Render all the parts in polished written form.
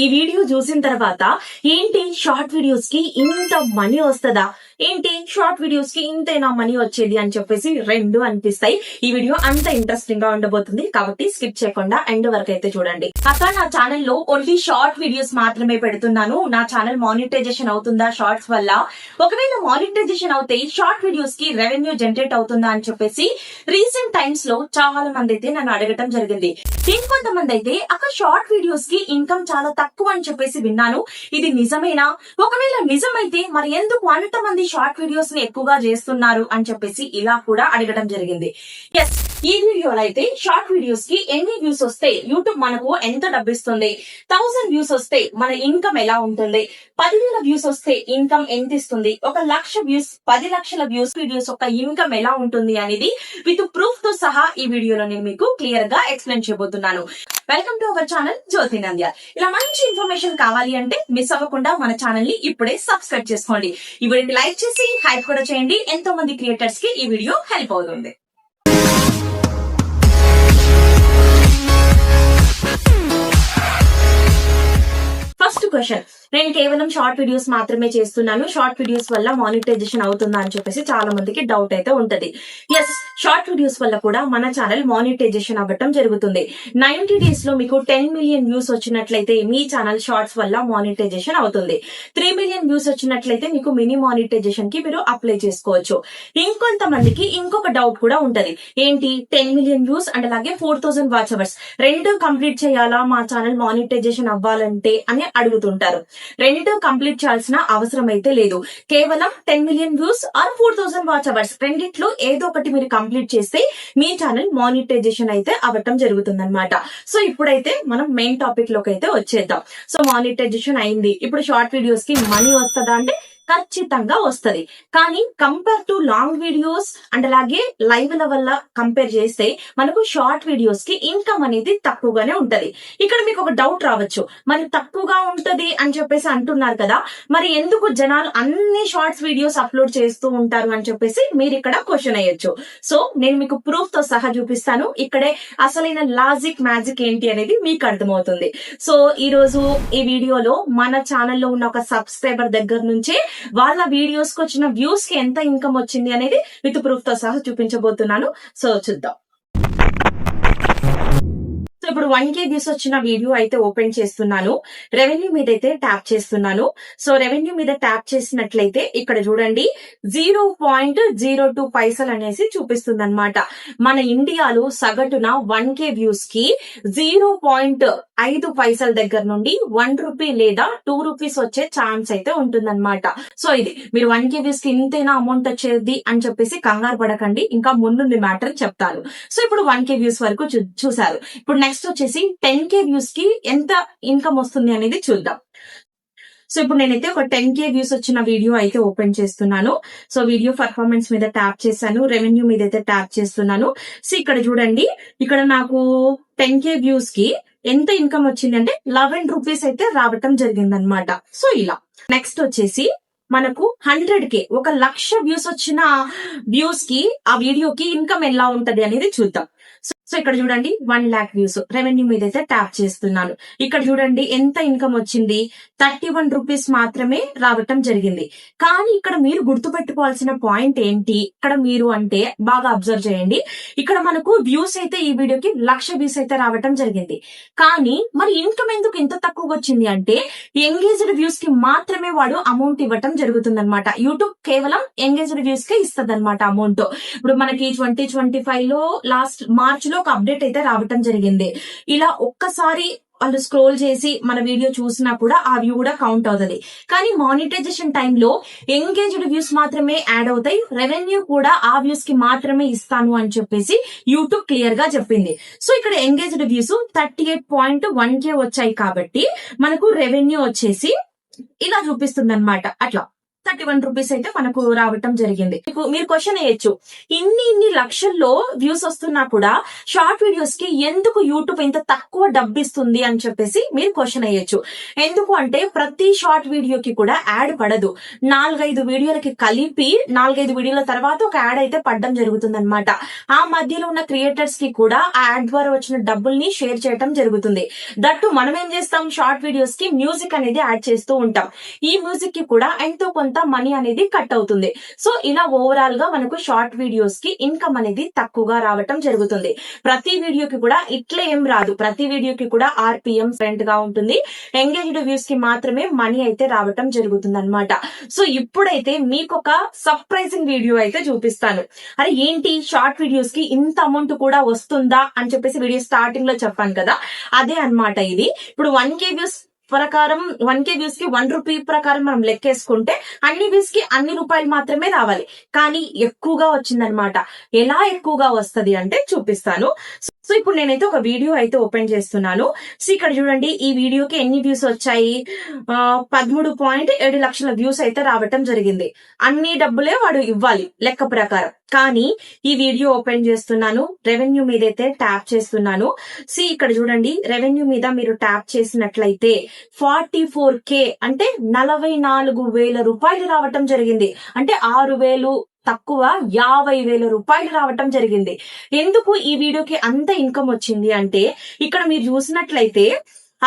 ఈ వీడియో చూసిన తర్వాత ఏంటి షార్ట్ వీడియోస్ కి ఇంత మనీ వస్తుందా, ఏంటి షార్ట్ వీడియోస్ కి ఇంతేనా మనీ వచ్చేది అని చెప్పేసి రెండు అనిపిస్తాయి. ఈ వీడియో అంత ఇంట్రెస్టింగ్ గా ఉండబోతుంది కాబట్టి స్కిప్ చేయకుండా ఎండ్ వరకు అయితే చూడండి. అక్క నా ఛానల్ లో ఓన్లీ షార్ట్ వీడియోస్ మాత్రమే పెడుతున్నాను. నా ఛానల్ మానిటైజేషన్ అవుతుందా షార్ట్స్ వల్ల? ఒకవేళ మానిటైజేషన్ అవుతే షార్ట్ వీడియోస్ కి రెవెన్యూ జనరేట్ అవుతుందా అని చెప్పేసి రీసెంట్ టైమ్స్ లో చాలా మంది అయితే నన్ను అడగటం జరిగింది. ఇంకొంతమంది అయితే అక్క షార్ట్ వీడియోస్ కి ఇన్కమ్ చాలా తక్కువ అని చెప్పేసి విన్నాను, ఇది నిజమేనా? ఒకవేళ నిజమైతే మరి ఎందుకు అంతమంది షార్ట్ వీడియోస్ ని ఎక్కువగా చేస్తున్నారు అని చెప్పేసి ఇలా కూడా అడగడం జరిగింది. ఎస్, ఈ వీడియోలో అయితే షార్ట్ వీడియోస్ కి ఎన్ని వ్యూస్ వస్తే యూట్యూబ్ మనకు ఎంత డబ్బిస్తుంది, 1000 వ్యూస్ వస్తే మన ఇన్కమ్ ఎలా ఉంటుంది, 10,000 వ్యూస్ వస్తే ఇన్కమ్ ఎంత ఇస్తుంది, 1,00,000 వ్యూస్ 10 లక్షల వ్యూస్ వీడియోస్ ఒక ఇన్కమ్ ఎలా ఉంటుంది అనేది విత్ ప్రూఫ్ తో సహా ఈ వీడియోలో నేను మీకు క్లియర్ గా ఎక్స్ప్లెయిన్ చేయబోతున్నాను. వెల్కమ్ టు అవర్ ఛానల్ జ్యోతి నంద్యాల్. ఇలా మంచి ఇన్ఫర్మేషన్ కావాలి అంటే మిస్ అవ్వకుండా మన ఛానల్ ని ఇప్పుడే సబ్స్క్రైబ్ చేసుకోండి. ఈ వీడియోని లైక్ చేసి హైప్ కూడా చేయండి. ఎంతో మంది క్రియేటర్స్ కి ఈ వీడియో హెల్ప్ అవుతుంది. ఫస్ట్ క్వశ్చన్, నేను కేవలం షార్ట్ వీడియోస్ మాత్రమే చేస్తున్నాను, షార్ట్ వీడియోస్ వల్ల మానిటైజేషన్ అవుతుందా అని చెప్పేసి చాలా మందికి డౌట్ అయితే ఉంటది. ఎస్, షార్ట్ వీడియోస్ వల్ల కూడా మన ఛానల్ మానిటైజేషన్ అవ్వటం జరుగుతుంది. 90 days లో మీకు 10 million వ్యూస్ వచ్చినట్లయితే మీ ఛానల్ షార్ట్స్ వల్ల మానిటైజేషన్ అవుతుంది. 3 million వ్యూస్ వచ్చినట్లయితే మీకు మినీ మానిటైజేషన్ కి మీరు అప్లై చేసుకోవచ్చు. ఇంకొంతమందికి ఇంకొక డౌట్ కూడా ఉంటది, ఏంటి 10 million వ్యూస్ అండ్ అలాగే 4,000 వాచ్ అవర్స్ రెండు కంప్లీట్ చేయాలా మా ఛానల్ మానిటైజేషన్ అవ్వాలంటే అని అడుగుతుంటారు. రెండు కంప్లీట్ చేయాల్సిన అవసరం అయితే లేదు. కేవలం 10 million views or 4,000 watch hours రెండిట్లో ఏదో ఒకటి మీరు కంప్లీట్ చేస్తే మీ ఛానల్ మానిటైజేషన్ అయితే అవ్వటం జరుగుతుంది అనమాట. సో ఇప్పుడైతే మనం మెయిన్ టాపిక్ లోకి అయితే వచ్చేద్దాం. సో మానిటైజేషన్ అయింది, ఇప్పుడు షార్ట్ వీడియోస్ కి మనీ వస్తుందా అంటే ఖచ్చితంగా వస్తది. కానీ compare to long videos and అలాగే లైవ్ ల వల్ల కంపేర్ చేస్తే మనకు షార్ట్ వీడియోస్ కి ఇన్కమ్ అనేది తక్కువగానే ఉంటది. ఇక్కడ మీకు ఒక డౌట్ రావచ్చు, మరి తక్కువగా ఉంటది అని చెప్పేసి అంటున్నారు కదా, మరి ఎందుకు జనాలు అన్ని షార్ట్స్ వీడియోస్ అప్లోడ్ చేస్తూ ఉంటారు అని చెప్పేసి మీరు ఇక్కడ క్వశ్చన్ అయ్యొచ్చు. సో నేను మీకు ప్రూఫ్ తో సహా చూపిస్తాను. ఇక్కడే అసలైన లాజిక్ మ్యాజిక్ ఏంటి అనేది మీకు అర్థమవుతుంది. సో ఈ రోజు ఈ వీడియోలో మన ఛానల్లో ఉన్న ఒక సబ్స్క్రైబర్ దగ్గర నుంచే వాళ్ళ వీడియోస్ కి వచ్చిన వ్యూస్ కి ఎంత ఇన్కమ్ వచ్చింది అనేది విత్ ప్రూఫ్ తో సహా చూపించబోతున్నాను. సో చూద్దాం. సో ఇప్పుడు 1K వ్యూస్ వచ్చిన వీడియో అయితే ఓపెన్ చేస్తున్నాను. రెవెన్యూ మీద అయితే ట్యాప్ చేస్తున్నాను. సో రెవెన్యూ మీద ట్యాప్ చేసినట్లయితే ఇక్కడ చూడండి 0.02 పైసలు అనేసి చూపిస్తుంది అనమాట. మన ఇండియాలో సగటున 1K వ్యూస్ కి 0.5 పైసల దగ్గర నుండి 1 రూపీ లేదా 2 రూపీస్ వచ్చే ఛాన్స్ అయితే ఉంటుందన్నమాట. సో ఇది మీరు 1K వ్యూస్ కి ఇంతేనా అమౌంట్ వచ్చేది అని చెప్పేసి కంగారు పడకండి, ఇంకా ముందుంది మ్యాటర్ చెప్తాను. సో ఇప్పుడు 1K వ్యూస్ వరకు చూసారు. ఇప్పుడు నెక్స్ట్ వచ్చేసి 10K వ్యూస్ కి ఎంత ఇన్కమ్ వస్తుంది అనేది చూద్దాం. సో ఇప్పుడు నేనైతే ఒక 10K వ్యూస్ వచ్చిన వీడియో అయితే ఓపెన్ చేస్తున్నాను. సో వీడియో పర్ఫార్మెన్స్ మీద ట్యాప్ చేశాను, రెవెన్యూ మీద అయితే ట్యాప్ చేస్తున్నాను. సో ఇక్కడ చూడండి, ఇక్కడ నాకు 10K వ్యూస్ కి ఎంత ఇన్కమ్ వచ్చింది అంటే 11 రూపీస్ అయితే రావటం జరిగిందనమాట. సో ఇలా నెక్స్ట్ వచ్చేసి మనకు 100K 1,00,000 వ్యూస్ వచ్చిన వ్యూస్ కి ఆ వీడియోకి ఇన్కమ్ ఎలా ఉంటది అనేది చూద్దాం. సో ఇక్కడ చూడండి 1 lakh వ్యూస్, రెవెన్యూ మీద అయితే ట్యాప్ చేస్తున్నాను. ఇక్కడ చూడండి ఎంత ఇన్కమ్ వచ్చింది, 31 రూపీస్ మాత్రమే రావటం జరిగింది. కానీ ఇక్కడ మీరు గుర్తుపెట్టుకోవాల్సిన పాయింట్ ఏంటి, ఇక్కడ మీరు అంటే బాగా అబ్జర్వ్ చేయండి. ఇక్కడ మనకు వ్యూస్ అయితే ఈ వీడియోకి 1,00,000 వ్యూస్ అయితే రావటం జరిగింది. కానీ మరి ఇన్కమ్ ఎందుకు ఇంత తక్కువగా వచ్చింది అంటే ఎంగేజ్డ్ వ్యూస్ కి మాత్రమే వాడు అమౌంట్ ఇవ్వటం జరుగుతుంది అనమాట. యూట్యూబ్ కేవలం ఎంగేజ్డ్ వ్యూస్ కి ఇస్తుంది అనమాట అమౌంట్. ఇప్పుడు మనకి 2025 లో లాస్ట్ మార్చ్ లో ఒక అప్డేట్ అయితే రావటం జరిగింది. ఇలా ఒక్కసారి వాళ్ళు స్క్రోల్ చేసి మన వీడియో చూసినా కూడా ఆ వ్యూ కూడా కౌంట్ అవుతుంది. కానీ మానిటైజేషన్ టైంలో ఎంగేజ్డ్ వ్యూస్ మాత్రమే యాడ్ అవుతాయి, రెవెన్యూ కూడా ఆ వ్యూస్ కి మాత్రమే ఇస్తాను అని చెప్పేసి యూట్యూబ్ క్లియర్ గా చెప్పింది. సో ఇక్కడ ఎంగేజ్డ్ వ్యూస్ 38.1K వచ్చాయి కాబట్టి మనకు రెవెన్యూ వచ్చేసి ఇలా చూపిస్తుంది అనమాట. అట్లా 31 రూపీస్ అయితే మనకు రావటం జరిగింది. మీరు క్వశ్చన్ వేయచ్చు, ఇన్ని లక్షల్లో వ్యూస్ వస్తున్నా కూడా షార్ట్ వీడియోస్ కి ఎందుకు యూట్యూబ్ ఇంత తక్కువ డబ్బిస్తుంది అని చెప్పేసి మీరు క్వశ్చన్ వేయచ్చు. ఎందుకు అంటే ప్రతి షార్ట్ వీడియోకి కూడా యాడ్ పడదు. 4-5 వీడియోలకి కలిపి 4-5 వీడియోల తర్వాత ఒక యాడ్ అయితే పడడం జరుగుతుంది అనమాట. ఆ మధ్యలో ఉన్న క్రియేటర్స్ కి కూడా ఆ యాడ్ ద్వారా వచ్చిన డబ్బుల్ని షేర్ చేయడం జరుగుతుంది. దట్టు మనం ఏం చేస్తాం, షార్ట్ వీడియోస్ కి మ్యూజిక్ అనేది యాడ్ చేస్తూ ఉంటాం. ఈ మ్యూజిక్ కి కూడా ఎంతో కొంత మనీ అనేది కట్ అవుతుంది. సో ఇలా ఓవరాల్ గా మనకు షార్ట్ వీడియోస్ కి ఇన్కమ్ అనేది తక్కువగా రావటం జరుగుతుంది. ప్రతి వీడియోకి కూడా ఇట్లా ఏం రాదు. ప్రతి వీడియోకి కూడా ఆర్పిఎం ఫ్రెంట్ గా ఉంటుంది. ఎంగేజ్డ్ వ్యూస్ కి మాత్రమే మనీ అయితే రావటం జరుగుతుంది అనమాట. సో ఇప్పుడైతే మీకు ఒక సర్ప్రైజింగ్ వీడియో అయితే చూపిస్తాను. అరే ఏంటి, షార్ట్ వీడియోస్ కి ఇంత అమౌంట్ కూడా వస్తుందా అని చెప్పేసి వీడియో స్టార్టింగ్ లో చెప్పాను కదా, అదే అన్నమాట ఇది. ఇప్పుడు 1K వ్యూస్ ప్రకారం 1K వ్యూస్ కి 1 రూపీ ప్రకారం మనం లెక్కేసుకుంటే అన్ని వ్యూస్ కి అన్ని రూపాయలు మాత్రమే రావాలి. కానీ ఎక్కువగా వచ్చిందనమాట. ఎలా ఎక్కువగా వస్తది అంటే చూపిస్తాను. సో ఇప్పుడు నేనైతే ఒక వీడియో అయితే ఓపెన్ చేస్తున్నాను. సో ఇక్కడ చూడండి, ఈ వీడియోకి ఎన్ని వ్యూస్ వచ్చాయి, 13.7 లక్షల వ్యూస్ అయితే రావటం జరిగింది. అన్ని డబ్బులే వాడు ఇవ్వాలి లెక్క ప్రకారం. కానీ ఈ వీడియో ఓపెన్ చేస్తున్నాను, రెవెన్యూ మీద అయితే ట్యాప్ చేస్తున్నాను. సి ఇక్కడ చూడండి, రెవెన్యూ మీద మీరు ట్యాప్ చేసినట్లయితే 44K అంటే 44,000 రూపాయలు రావటం జరిగింది. అంటే 6,000 తక్కువ 50,000 రూపాయలు రావటం జరిగింది. ఎందుకు ఈ వీడియోకి అంత ఇన్కమ్ వచ్చింది అంటే, ఇక్కడ మీరు చూసినట్లయితే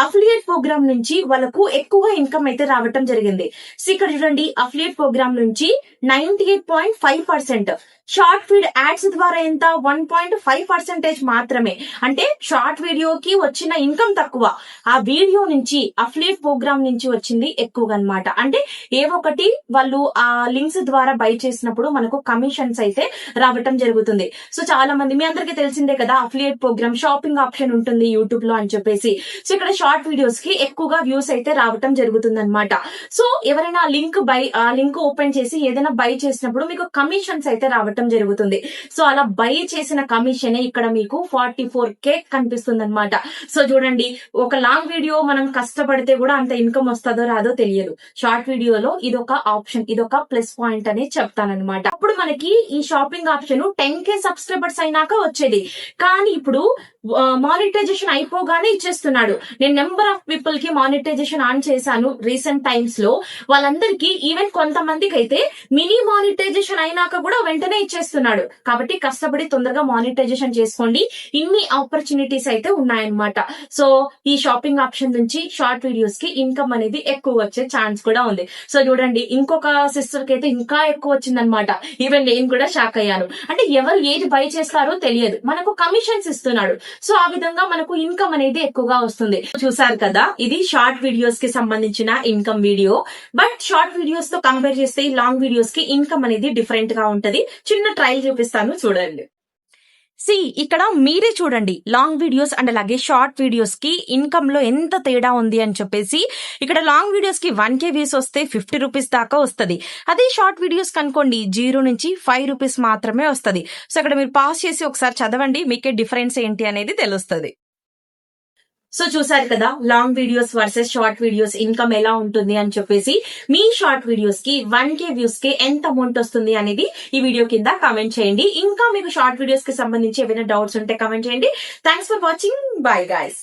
అఫిలియేట్ ప్రోగ్రామ్ నుంచి వాళ్ళకు ఎక్కువ ఇన్కమ్ అయితే రావటం జరిగింది. సో ఇక్కడ చూడండి, అఫిలియేట్ ప్రోగ్రామ్ నుంచి 98.5%, షార్ట్ ఫీడ్ యాడ్స్ ద్వారా ఎంత 1.5% మాత్రమే. అంటే షార్ట్ వీడియోకి వచ్చిన ఇన్కమ్ తక్కువ, ఆ వీడియో నుంచి అఫిలియేట్ ప్రోగ్రామ్ నుంచి వచ్చింది ఎక్కువగా అనమాట. అంటే ఏవో ఒకటి వాళ్ళు ఆ లింక్స్ ద్వారా బై చేసినప్పుడు మనకు కమిషన్స్ అయితే రావటం జరుగుతుంది. సో చాలా మంది, మీ అందరికీ తెలిసిందే కదా, అఫిలియేట్ ప్రోగ్రామ్ షాపింగ్ ఆప్షన్ ఉంటుంది యూట్యూబ్ లో అని చెప్పేసి. సో ఇక్కడ షార్ట్ వీడియోస్ కి ఎక్కువగా వ్యూస్ అయితే రావటం జరుగుతుంది అనమాట. సో ఎవరైనా ఆ లింక్ ఓపెన్ చేసి ఏదైనా బై చేసినప్పుడు మీకు కమిషన్స్ అయితే రావటం జరుగుతుంది. సో అలా బై చేసిన కమిషన్ ఇక్కడ మీకు 44K కనిపిస్తుంది అనమాట. సో చూడండి, ఒక లాంగ్ వీడియో మనం కష్టపడితే కూడా అంత ఇన్కమ్ వస్తుందో రాదో తెలియదు. షార్ట్ వీడియోలో ఇదొక ఆప్షన్, ఇదొక ప్లస్ పాయింట్ అని చెప్తానన్నమాట. అప్పుడు మనకి ఈ షాపింగ్ ఆప్షన్ 10K సబ్స్క్రైబర్స్ అయినాక వచ్చేది. కానీ ఇప్పుడు మానిటైజేషన్ అయిపోగానే ఇచ్చేస్తున్నాడు. నేను నెంబర్ ఆఫ్ పీపుల్ కి మానిటైజేషన్ ఆన్ చేశాను రీసెంట్ టైమ్స్ లో. వాళ్ళందరికీ, ఈవెన్ కొంతమందికి అయితే మినీ మానిటైజేషన్ అయినాక కూడా వెంటనే ఇచ్చేస్తున్నాడు. కాబట్టి కష్టపడి తొందరగా మానిటైజేషన్ చేసుకోండి. ఇన్ని ఆపర్చునిటీస్ అయితే ఉన్నాయన్నమాట. సో ఈ షాపింగ్ ఆప్షన్ నుంచి షార్ట్ వీడియోస్ కి ఇన్కమ్ అనేది ఎక్కువ వచ్చే ఛాన్స్ కూడా ఉంది. సో చూడండి, ఇంకొక సిస్టర్ కి అయితే ఇంకా ఎక్కువ వచ్చిందనమాట. ఈవెన్ నేను కూడా షాక్ అయ్యాను. అంటే ఎవరు ఏది బై చేస్తారో తెలియదు, మనకు కమిషన్స్ ఇస్తున్నాడు. సో ఆ విధంగా మనకు ఇన్కమ్ అనేది ఎక్కువగా వస్తుంది. చూసారు కదా, ఇది షార్ట్ వీడియోస్ కి సంబంధించిన income video. But short videos తో కంపేర్ చేస్తే ఈ లాంగ్ వీడియోస్ కి ఇన్కమ్ అనేది డిఫరెంట్ గా ఉంటది. చిన్న ట్రయల్ చూపిస్తాను, చూడండి. ఇక్కడ మీరే చూడండి, లాంగ్ వీడియోస్ అండ్ అలాగే షార్ట్ వీడియోస్ కి ఇన్కమ్ లో ఎంత తేడా ఉంది అని చెప్పేసి. ఇక్కడ లాంగ్ వీడియోస్ కి 1K వ్యూస్ వస్తే 50 రూపీస్ దాకా వస్తుంది. అదే షార్ట్ వీడియోస్ కనుకోండి 0 నుంచి 5 రూపీస్ మాత్రమే వస్తుంది. సో ఇక్కడ మీరు పాస్ చేసి ఒకసారి చదవండి, మీకే డిఫరెన్స్ ఏంటి అనేది తెలుస్తుంది. సో చూసారు కదా, long videos versus short videos income ఎలా ఉంటుంది అని చెప్పేసి. మీ షార్ట్ వీడియోస్ కి 1K వ్యూస్ కి ఎంత అమౌంట్ వస్తుంది అనేది ఈ వీడియో కింద కామెంట్ చేయండి. ఇంకా మీకు షార్ట్ వీడియోస్ కి సంబంధించి ఏమైనా డౌట్స్ ఉంటే కామెంట్ చేయండి. Thanks for watching. Bye guys.